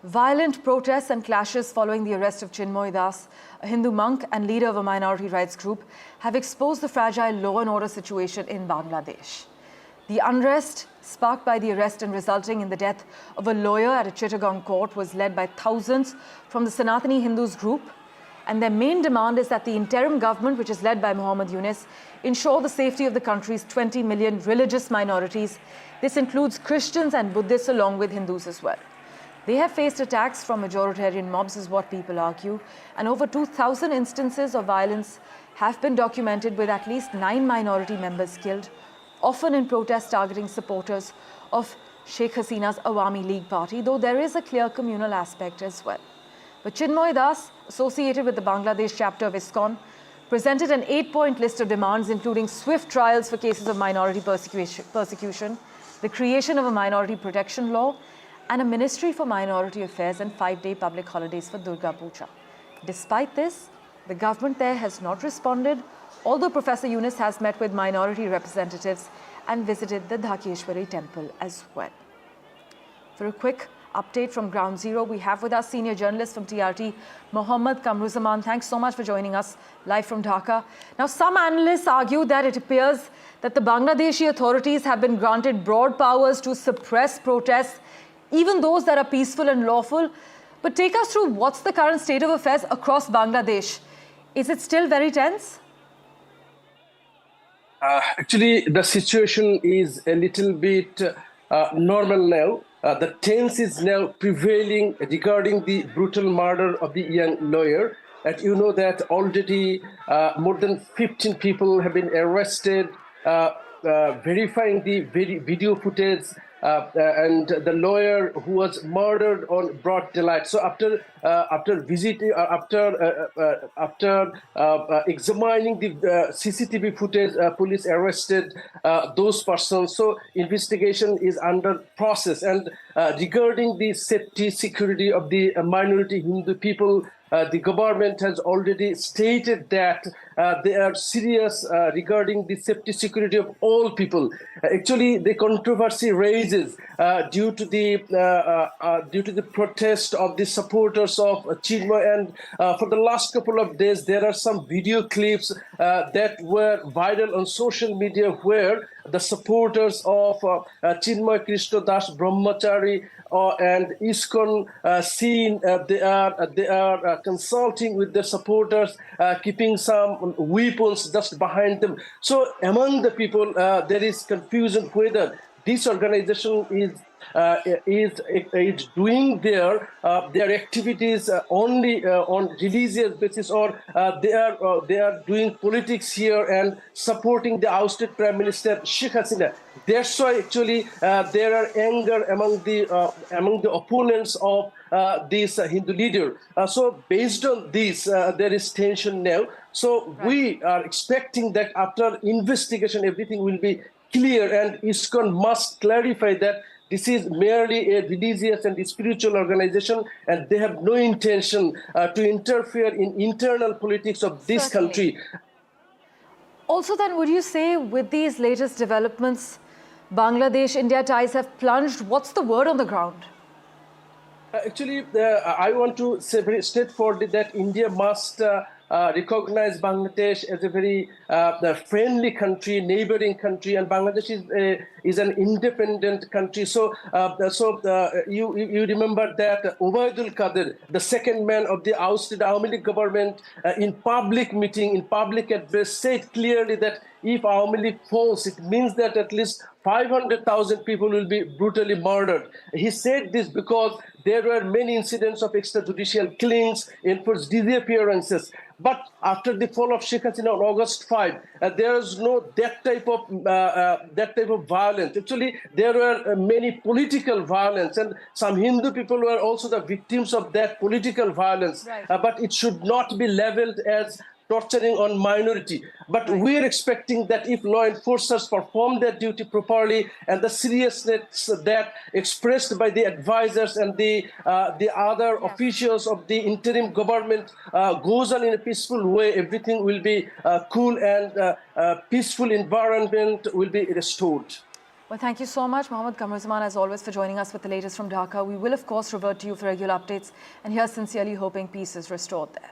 Violent protests and clashes following the arrest of Chinmoy, a Hindu monk and leader of a minority rights group, have exposed the fragile law and order situation in Bangladesh. The unrest sparked by the arrest and resulting in the death of a lawyer at a Chittagong court was led by thousands from the Sanatani Hindus group. And their main demand is that the interim government, which is led by Muhammad Yunus, ensure the safety of the country's 20 million religious minorities. This includes Christians and Buddhists along with Hindus as well. They have faced attacks from majoritarian mobs, is what people argue, and over 2,000 instances of violence have been documented with at least 9 minority members killed, often in protests targeting supporters of Sheikh Hasina's Awami League party, though there is a clear communal aspect as well. But Chinmoy, associated with the Bangladesh chapter of ISKCON, presented an 8-point list of demands, including swift trials for cases of minority persecution, the creation of a minority protection law, and a Ministry for Minority Affairs and 5-day public holidays for Durga Puja. Despite this, the government there has not responded, although Professor Yunus has met with minority representatives and visited the Dhakeshwari temple as well. For a quick update from Ground Zero, we have with us senior journalist from TRT, Mohammad Kamruzaman. Thanks so much for joining us live from Dhaka. Now, some analysts argue that it appears that the Bangladeshi authorities have been granted broad powers to suppress protests, even those that are peaceful and lawful. But take us through what's the current state of affairs across Bangladesh. Is it still very tense? Actually, the situation is a little bit normal now. The tense is now prevailing regarding the brutal murder of the young lawyer. And you know that already more than 15 people have been arrested, verifying the video footage, and the lawyer who was murdered on broad daylight. So after examining the CCTV footage, police arrested those persons. So investigation is under process. And regarding the safety, security of the minority Hindu people, the government has already stated that they are serious regarding the safety security of all people. Actually, the controversy raises due to the protest of the supporters of Chinmoy, and for the last couple of days there are some video clips that were viral on social media where the supporters of Chinmoy Krishna Das Brahmachari and ISKCON seen they are consulting with their supporters, keeping some weapons just behind them. So among the people there is confusion whether this organization is doing their activities only on religious basis, or they are doing politics here and supporting the ousted Prime Minister Sheikh Hasina. That's why actually there are anger among the opponents of this Hindu leader. So based on this, there is tension now. So we are expecting that after investigation, everything will be clear, and ISKCON must clarify that this is merely a religious and spiritual organization, and they have no intention to interfere in internal politics of this country. Also then, would you say with these latest developments, Bangladesh-India ties have plunged? What's the word on the ground? Actually, I want to say very straightforwardly that India must recognize Bangladesh as a very friendly country, neighboring country, and Bangladesh is an independent country. So, you remember that Obaidul Qadir, the second man of the ousted Awami League government, in public meeting, in public address, said clearly that if Awami League falls, it means that at least 500,000 people will be brutally murdered. He said this because there were many incidents of extrajudicial killings, enforced disappearances. But after the fall of Sheikh Hasina on August 5, there is no that type of violence. Actually, there were many political violence, and some Hindu people were also the victims of that political violence. Right. But it should not be leveled as torturing on minority. But we are expecting that if law enforcers perform their duty properly, and the seriousness that expressed by the advisors and the other officials of the interim government goes on in a peaceful way, everything will be cool, and peaceful environment will be restored. Well, thank you so much, Mohammed Kamruzaman, as always, for joining us with the latest from Dhaka. We will, of course, revert to you for regular updates, and here's sincerely hoping peace is restored there.